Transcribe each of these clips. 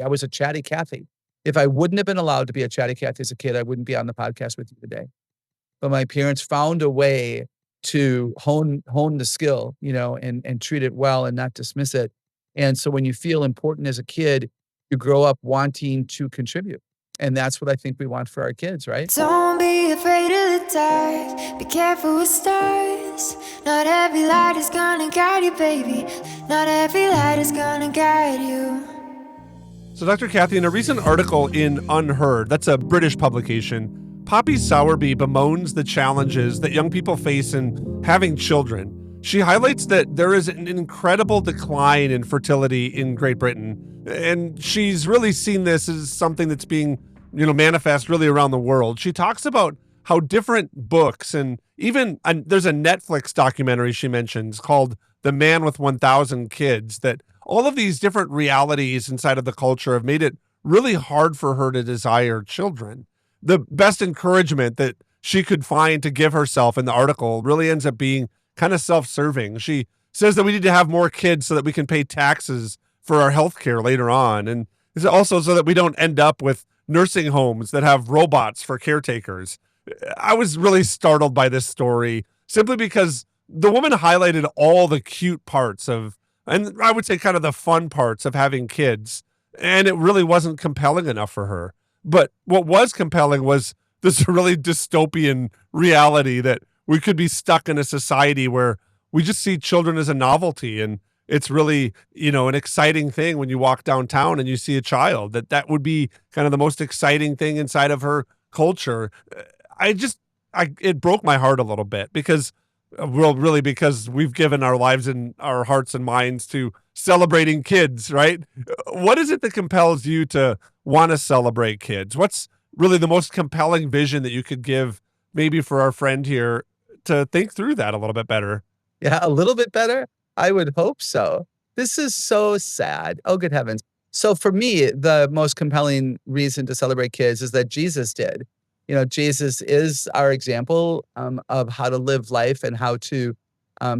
I was a chatty Cathy. If I wouldn't have been allowed to be a chatty Cathy as a kid, I wouldn't be on the podcast with you today. But my parents found a way to hone the skill, and treat it well and not dismiss it. And so when you feel important as a kid, you grow up wanting to contribute. And that's what I think we want for our kids, right? Don't be afraid of the dark. Be careful with stars. Not every light is gonna guide you, baby. Not every light is gonna guide you. So, Dr. Cathy, in a recent article in Unheard, that's a British publication, Poppy Sowerby bemoans the challenges that young people face in having children. She highlights that there is an incredible decline in fertility in Great Britain, and she's really seen this as something that's being, manifest really around the world. She talks about how different books and there's a Netflix documentary she mentions called The Man with 1,000 Kids, that all of these different realities inside of the culture have made it really hard for her to desire children. The best encouragement that she could find to give herself in the article really ends up being kind of self-serving. She says that we need to have more kids so that we can pay taxes for our health care later on. And it's also so that we don't end up with nursing homes that have robots for caretakers. I was really startled by this story simply because the woman highlighted all the cute parts and I would say kind of the fun parts of having kids. And it really wasn't compelling enough for her. But what was compelling was this really dystopian reality that we could be stuck in a society where we just see children as a novelty. And it's really, an exciting thing when you walk downtown and you see a child, that would be kind of the most exciting thing inside of her culture. It broke my heart a little bit because we've given our lives and our hearts and minds to celebrating kids, right? What is it that compels you to want to celebrate kids? What's really the most compelling vision that you could give maybe for our friend here to think through that a little bit better? Yeah, a little bit better? I would hope so. This is so sad. Oh, good heavens. So for me, the most compelling reason to celebrate kids is that Jesus did. Jesus is our example of how to live life and how to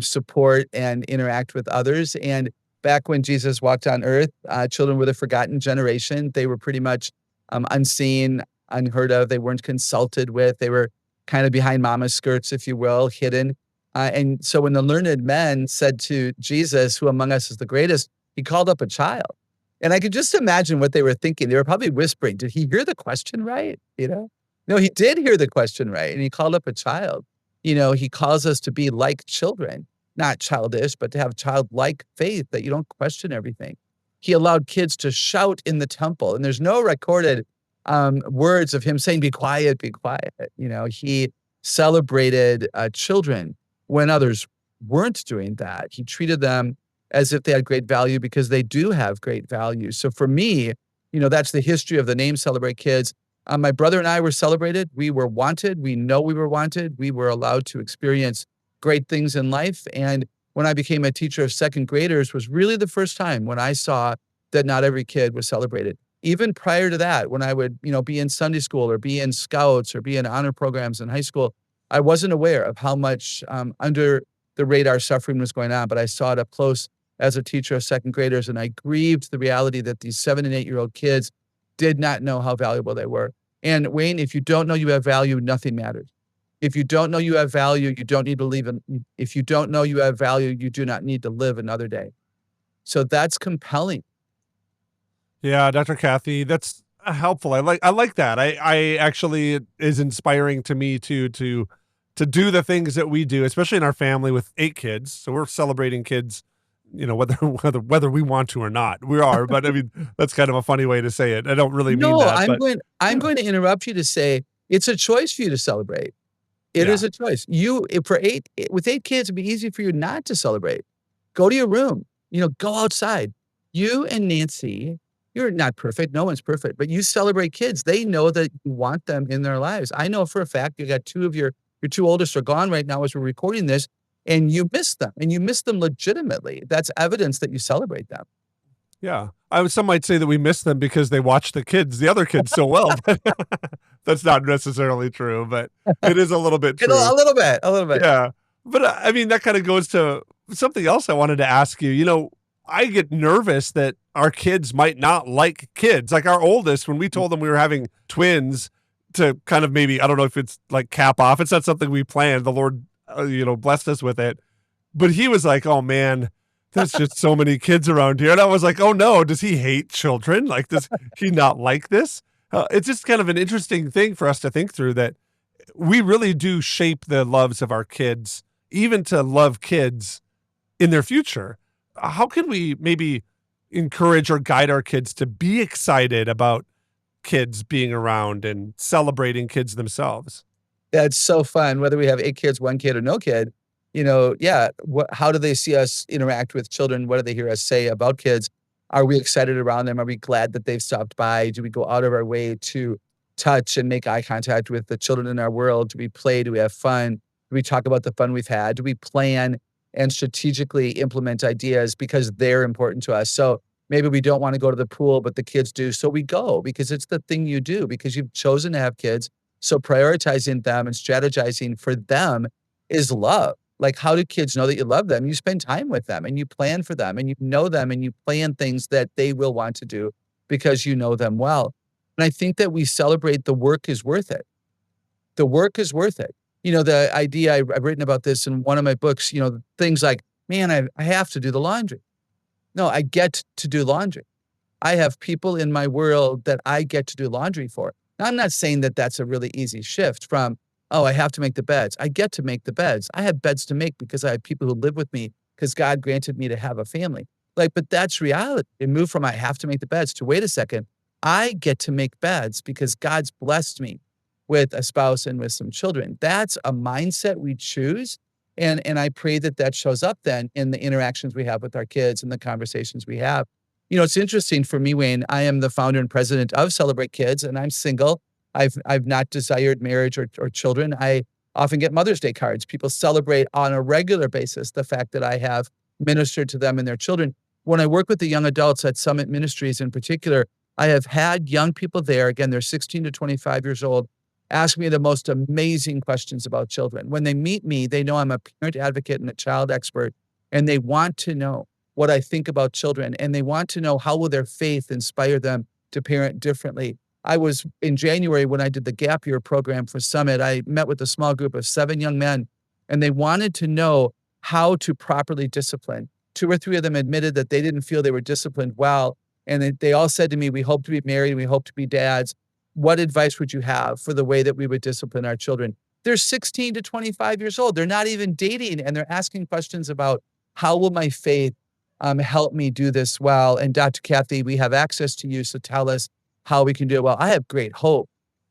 support and interact with others. And back when Jesus walked on earth, children were the forgotten generation. They were pretty much unseen, unheard of. They weren't consulted with. They were kind of behind mama's skirts, if you will, hidden. And so when the learned men said to Jesus, who among us is the greatest, he called up a child. And I could just imagine what they were thinking. They were probably whispering, did he hear the question right? No, he did hear the question right, and he called up a child. He calls us to be like children, not childish, but to have childlike faith that you don't question everything. He allowed kids to shout in the temple, and there's no recorded words of him saying, be quiet, be quiet. He celebrated children when others weren't doing that. He treated them as if they had great value because they do have great value. So for me, that's the history of the name Celebrate Kids. My brother and I were celebrated. We were wanted. We know we were wanted. We were allowed to experience great things in life. And when I became a teacher of second graders was really the first time when I saw that not every kid was celebrated. Even prior to that, when I would, be in Sunday school or be in scouts or be in honor programs in high school, I wasn't aware of how much under the radar suffering was going on, but I saw it up close as a teacher of second graders. And I grieved the reality that these 7 and 8-year-old kids did not know how valuable they were. And Wayne, if you don't know you have value, nothing matters. If you don't know you have value, you don't need to live. If you don't know you have value, you do not need to live another day. So that's compelling. Yeah, Dr. Cathy, that's helpful. I like that. I actually, it is inspiring to me to do the things that we do, especially in our family with 8 kids. So we're celebrating kids, whether we want to or not. We are, but I mean, that's kind of a funny way to say it. I don't really mean that. I'm going to interrupt you to say it's a choice for you to celebrate. It is a choice. With 8 kids, it'd be easy for you not to celebrate. Go to your room, go outside. You and Nancy, you're not perfect. No one's perfect, but you celebrate kids. They know that you want them in their lives. I know for a fact you got 2 of your 2 oldest are gone right now as we're recording this, and you miss them, and you miss them legitimately. That's evidence that you celebrate them. Yeah. Some might say that we miss them because they watch the other kids so well. That's not necessarily true, but it is a little bit true. A little bit. Yeah. But I mean, that kind of goes to something else I wanted to ask you. I get nervous that our kids might not like kids. Like our oldest, when we told them we were having twins to kind of maybe, I don't know if it's like cap off. It's not something we planned. The Lord, blessed us with it. But he was like, oh man, there's just so many kids around here. And I was like, oh no, does he hate children? Like, does he not like this? It's just kind of an interesting thing for us to think through, that we really do shape the loves of our kids, even to love kids in their future. How can we maybe encourage or guide our kids to be excited about kids being around and celebrating kids themselves? That's so fun, whether we have 8 kids, 1 kid, or no kid. Yeah, how do they see us interact with children? What do they hear us say about kids? Are we excited around them? Are we glad that they've stopped by? Do we go out of our way to touch and make eye contact with the children in our world? Do we play? Do we have fun? Do we talk about the fun we've had? Do we plan and strategically implement ideas because they're important to us? So maybe we don't want to go to the pool, but the kids do. So we go because it's the thing you do, because you've chosen to have kids. So prioritizing them and strategizing for them is love. Like, how do kids know that you love them? You spend time with them and you plan for them and you know them and you plan things that they will want to do because you know them well. And I think that we celebrate the work is worth it. The work is worth it. The idea, I've written about this in one of my books, things like, man, I have to do the laundry. No, I get to do laundry. I have people in my world that I get to do laundry for. Now, I'm not saying that that's a really easy shift from, oh, I have to make the beds. I get to make the beds. I have beds to make because I have people who live with me because God granted me to have a family. But that's reality. It moved from I have to make the beds to, wait a second, I get to make beds because God's blessed me with a spouse and with some children. That's a mindset we choose. And I pray that shows up then in the interactions we have with our kids and the conversations we have. It's interesting for me, Wayne. I am the founder and president of Celebrate Kids, and I'm single. I've not desired marriage or children. I often get Mother's Day cards. People celebrate on a regular basis the fact that I have ministered to them and their children. When I work with the young adults at Summit Ministries in particular, I have had young people there, again, they're 16 to 25 years old, ask me the most amazing questions about children. When they meet me, they know I'm a parent advocate and a child expert, and they want to know what I think about children, and they want to know how will their faith inspire them to parent differently. I was in January when I did the Gap Year program for Summit. I met with a small group of 7 young men, and they wanted to know how to properly discipline. 2 or 3 of them admitted that they didn't feel they were disciplined well. And they all said to me, we hope to be married, we hope to be dads. What advice would you have for the way that we would discipline our children? They're 16 to 25 years old. They're not even dating, and they're asking questions about how will my faith help me do this well? And Dr. Kathy, we have access to you, so tell us how we can do it well. I have great hope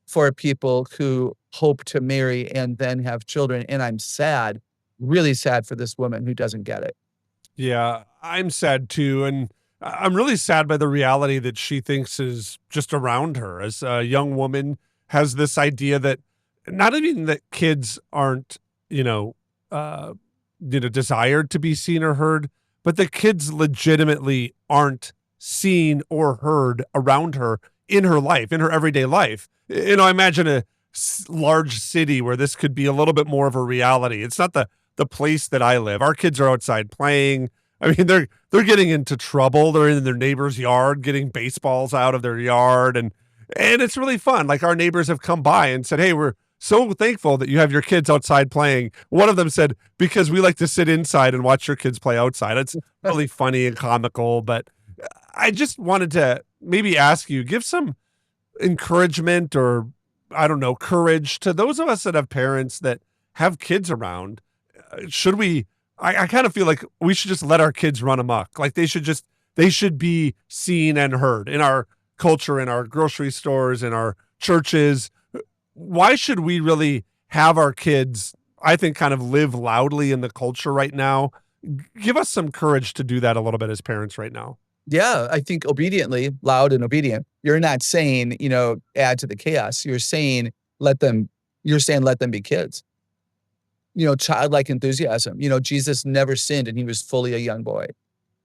for people who hope to marry and then have children. And I'm sad, really sad for this woman who doesn't get it. Yeah, I'm sad too. And I'm really sad by the reality that she thinks is just around her. As a young woman, has this idea that not even that kids aren't, desired to be seen or heard, but the kids legitimately aren't seen or heard around her in her life, in her everyday life. I imagine a large city where this could be a little bit more of a reality. It's not the place that I live. Our kids are outside playing. I mean, they're getting into trouble. They're in their neighbor's yard, getting baseballs out of their yard. And it's really fun. Like, our neighbors have come by and said, hey, we're so thankful that you have your kids outside playing. One of them said, because we like to sit inside and watch your kids play outside. It's really funny and comical. But I just wanted to maybe ask you, give some encouragement or, I don't know, courage to those of us that have parents that have kids around. I kind of feel like we should just let our kids run amok. Like, they should be seen and heard in our culture, in our grocery stores, in our churches. Why should we really have our kids, I think, kind of live loudly in the culture right now? Give us some courage to do that a little bit as parents right now. Yeah, I think obediently, loud and obedient. You're not saying, add to the chaos. You're saying let them be kids. Childlike enthusiasm. Jesus never sinned and he was fully a young boy.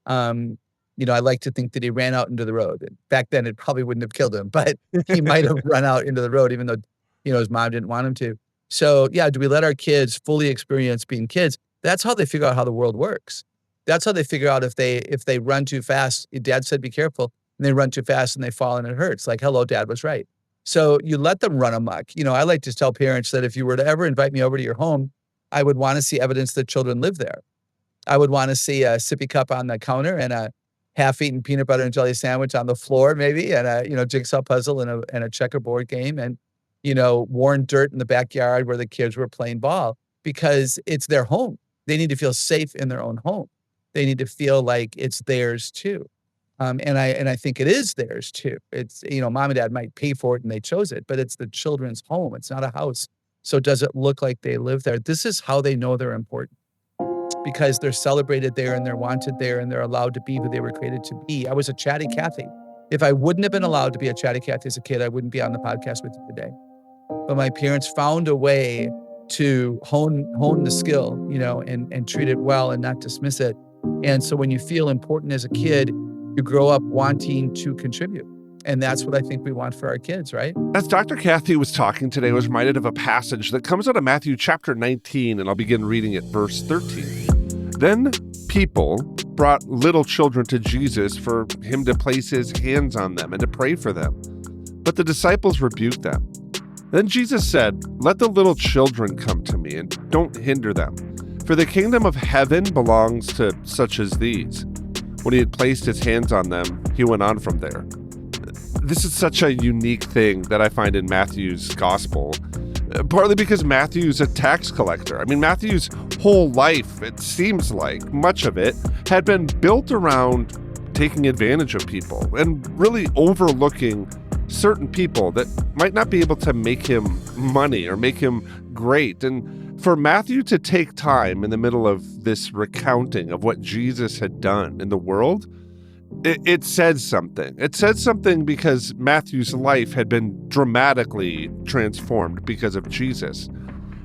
I like to think that he ran out into the road. Back then it probably wouldn't have killed him, but he might have run out into the road even though, his mom didn't want him to. So yeah, do we let our kids fully experience being kids? That's how they figure out how the world works. That's how they figure out if they run too fast. Dad said, be careful. And they run too fast and they fall and it hurts. Like, hello, Dad was right. So you let them run amok. I like to tell parents that if you were to ever invite me over to your home, I would want to see evidence that children live there. I would want to see a sippy cup on the counter and a half-eaten peanut butter and jelly sandwich on the floor, maybe, and a jigsaw puzzle and a checkerboard game, and worn dirt in the backyard where the kids were playing ball, because it's their home. They need to feel safe in their own home. They need to feel like it's theirs too. And I think it is theirs too. It's, mom and dad might pay for it and they chose it, but it's the children's home. It's not a house. So does it look like they live there? This is how they know they're important, because they're celebrated there and they're wanted there and they're allowed to be who they were created to be. I was a chatty Cathy. If I wouldn't have been allowed to be a chatty Cathy as a kid, I wouldn't be on the podcast with you today. But my parents found a way to hone the skill, and treat it well and not dismiss it. And so when you feel important as a kid, you grow up wanting to contribute. And that's what I think we want for our kids, right? As Dr. Cathy was talking today, I was reminded of a passage that comes out of Matthew chapter 19, and I'll begin reading at verse 13. Then people brought little children to Jesus for him to place his hands on them and to pray for them. But the disciples rebuked them. Then Jesus said, "Let the little children come to me, and don't hinder them, for the kingdom of heaven belongs to such as these." When he had placed his hands on them, he went on from there. This is such a unique thing that I find in Matthew's gospel, partly because Matthew's a tax collector. I mean, Matthew's whole life, it seems like, much of it, had been built around taking advantage of people and really overlooking certain people that might not be able to make him money or make him great. And for Matthew to take time in the middle of this recounting of what Jesus had done in the world, it says something. It says something because Matthew's life had been dramatically transformed because of Jesus.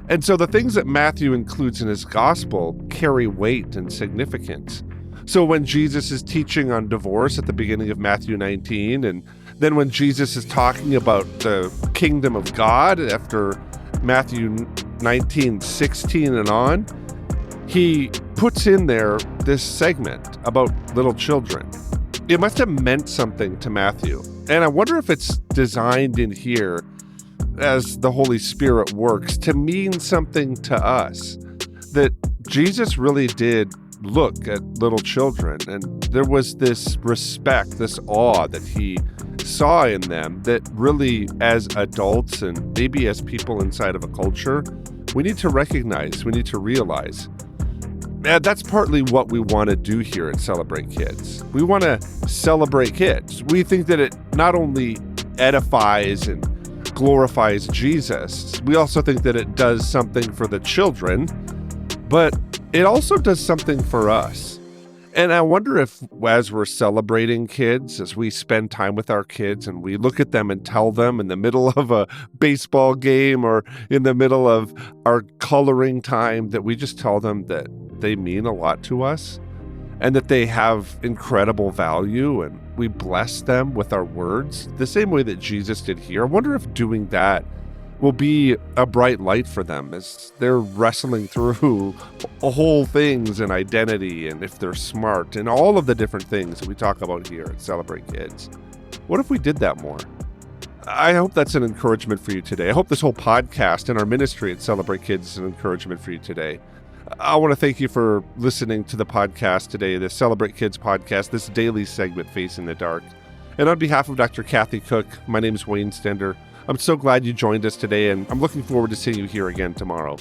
And so the things that Matthew includes in his gospel carry weight and significance. So when Jesus is teaching on divorce at the beginning of Matthew 19, and then when Jesus is talking about the kingdom of God after Matthew 19:16 and on, he puts in there this segment about little children. It must have meant something to Matthew. And I wonder if it's designed in here, as the Holy Spirit works, to mean something to us. That Jesus really did look at little children, and there was this respect, this awe that he saw in them that really, as adults and maybe as people inside of a culture, we need to recognize, we need to realize. And that's partly what we want to do here at Celebrate Kids. We want to celebrate kids. We think that it not only edifies and glorifies Jesus, we also think that it does something for the children, but it also does something for us. And I wonder if, as we're celebrating kids, as we spend time with our kids and we look at them and tell them in the middle of a baseball game or in the middle of our coloring time, that we just tell them that they mean a lot to us and that they have incredible value, and we bless them with our words the same way that Jesus did here. I wonder if doing that will be a bright light for them as they're wrestling through whole things and identity, and if they're smart and all of the different things that we talk about here at Celebrate Kids. What if we did that more? I hope that's an encouragement for you today. I hope this whole podcast and our ministry at Celebrate Kids is an encouragement for you today. I want to thank you for listening to the podcast today, the Celebrate Kids podcast, this daily segment, Facing the Dark. And on behalf of Dr. Cathy Cook, my name is Wayne Stender. I'm so glad you joined us today, and I'm looking forward to seeing you here again tomorrow.